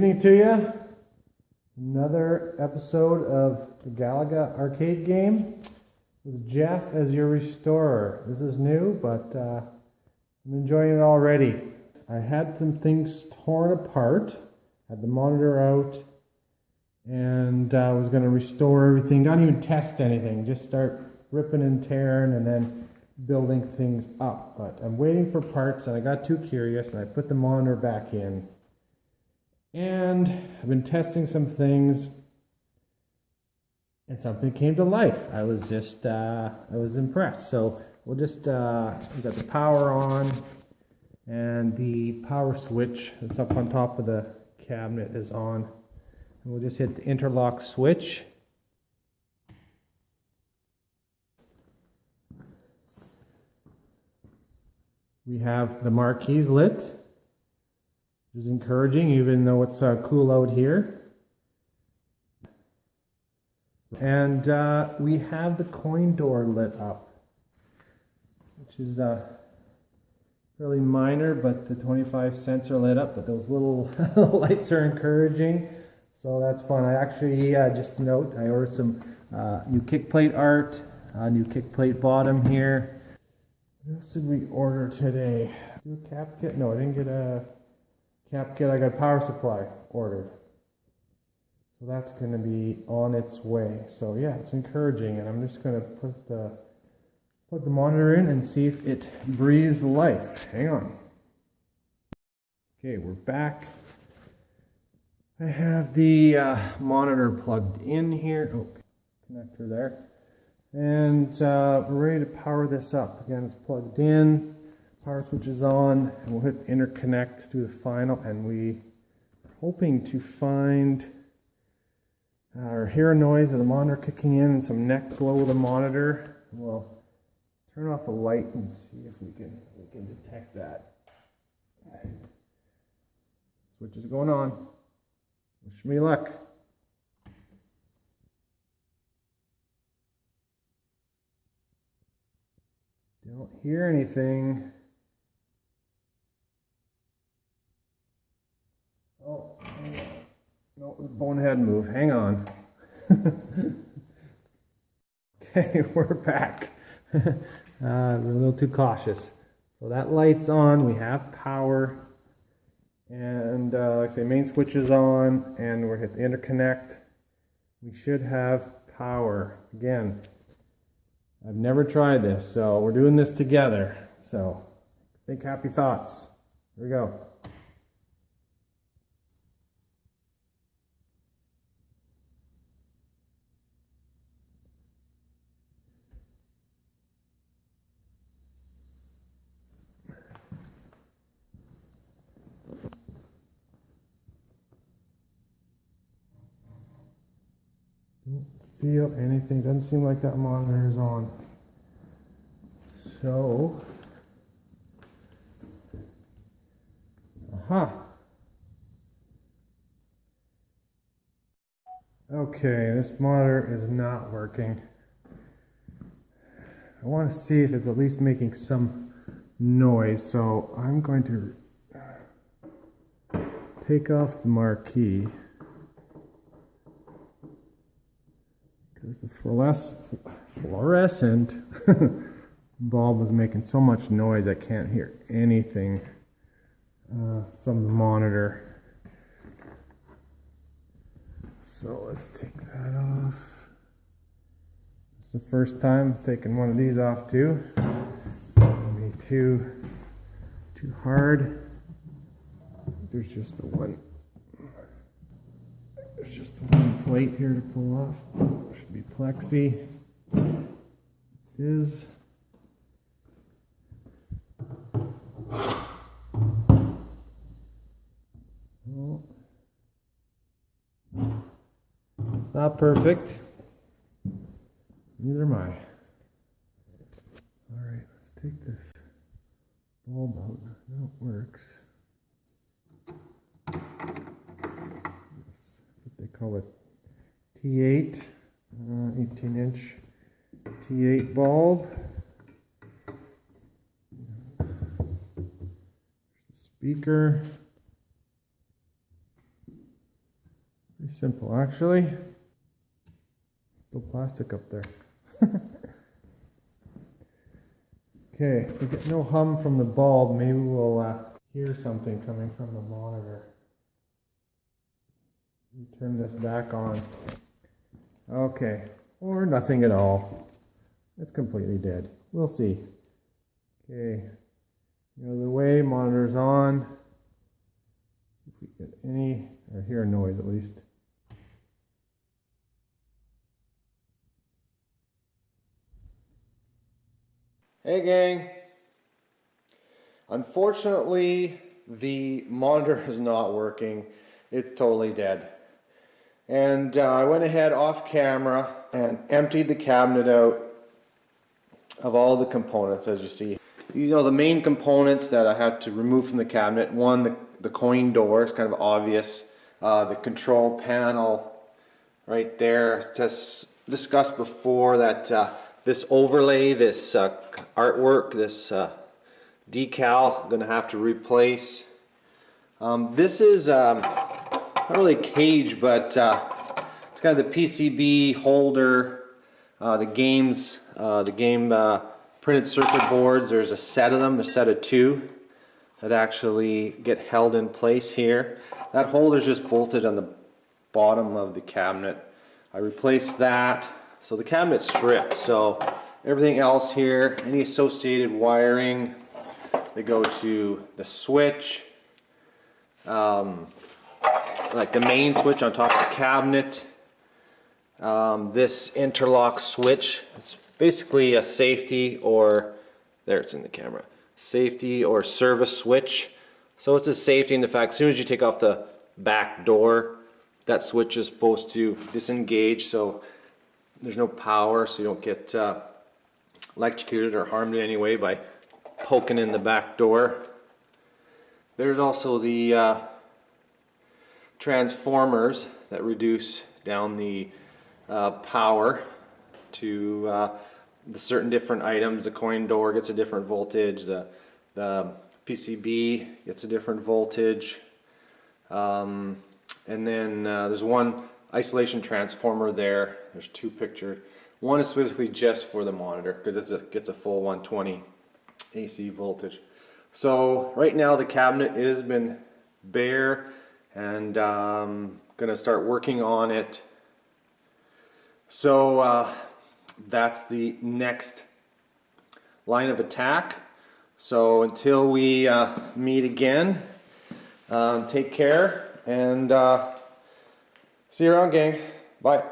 evening to you. Another episode of the Galaga arcade game with Jeff as your restorer. This is new, but I'm enjoying it already. I had some things torn apart, had the monitor out, and I was going to restore everything, not even test anything, just start ripping and tearing and then building things up. But I'm waiting for parts, and I got too curious, and I put the monitor back in. And I've been testing some things, and something came to life. I was just, I was impressed. So we'll just, we got the power on, and the power switch that's up on top of the cabinet is on. And we'll just hit the interlock switch. We have the marquees lit, which is encouraging, even though it's cool out here. And we have the coin door lit up, which is really minor, but the 25 cents are lit up, but those little lights are encouraging, so that's fun. I actually, just a note, I ordered some new kick plate art, new kick plate bottom here. What else did we order today? Do a cap kit? No, I didn't get a cap kit. I got power supply ordered. So that's going to be on its way. So yeah, it's encouraging, and I'm just going to plug the monitor in and see if it breathes life. Hang on. Okay, we're back. I have the monitor plugged in here. Oh, connector there. And we're ready to power this up. Again, it's plugged in, power switch is on, and we'll hit interconnect to do the final, and we are hoping to find or hear a noise of the monitor kicking in and some neck glow of the monitor. We'll turn off the light and see if we can detect that. Switch is going on. Wish me luck. Don't hear anything. Oh, hang on. No, bonehead move. Hang on. Okay, we're back. We're a little too cautious. So that light's on. We have power. And like I say, main switch is on. And we're hit the interconnect. We should have power. Again, I've never tried this, so we're doing this together. So, think happy thoughts. Here we go. Don't feel anything. Doesn't seem like that monitor is on. So, okay, this monitor is not working. I want to see if it's at least making some noise, so I'm going to take off the marquee, because the fluorescent bulb was making so much noise I can't hear anything from the monitor. So let's take that off. It's the first time taking one of these off too. Maybe too hard. There's just the one. There's just the one plate here to pull off. Should be plexi. It is. Oh. It's not perfect. Neither am I. Alright, let's take this bulb out. No, it works. What they call it, T8, 18-inch T8 bulb. Speaker. simple, actually. Still plastic up there. Okay, we get no hum from the bulb. Maybe we'll hear something coming from the monitor. Turn this back on. Okay, or nothing at all. It's completely dead. We'll see. Okay, the way, monitor's on. See if we get any, or hear a noise at least. Hey gang! Unfortunately, the monitor is not working. It's totally dead. And I went ahead off camera and emptied the cabinet out of all the components, as you see. These are the main components that I had to remove from the cabinet. One, the coin door is kind of obvious. The control panel right there. Just discussed before that this overlay, this artwork, this decal, I'm going to have to replace. This is not really a cage, but it's kind of the PCB holder, the game printed circuit boards. There's a set of them, a set of 2 that actually get held in place here. That holder's just bolted on the bottom of the cabinet. I replaced that. So the cabinet's stripped, so everything else here, any associated wiring, they go to the switch, like the main switch on top of the cabinet. This interlock switch, it's basically a safety or, there it's in the camera, safety or service switch. So it's a safety in the fact, as soon as you take off the back door, that switch is supposed to disengage, so there's no power, so you don't get electrocuted or harmed in any way by poking in the back door. There's also the transformers that reduce down the power to the certain different items. The coin door gets a different voltage, the PCB gets a different voltage, and then there's one isolation transformer there. There's 2 pictured. One is specifically just for the monitor because it gets a full 120 AC voltage. So right now the cabinet has been bare, and I'm gonna start working on it. So that's the next line of attack. So until we meet again, take care and see you around, gang. Bye.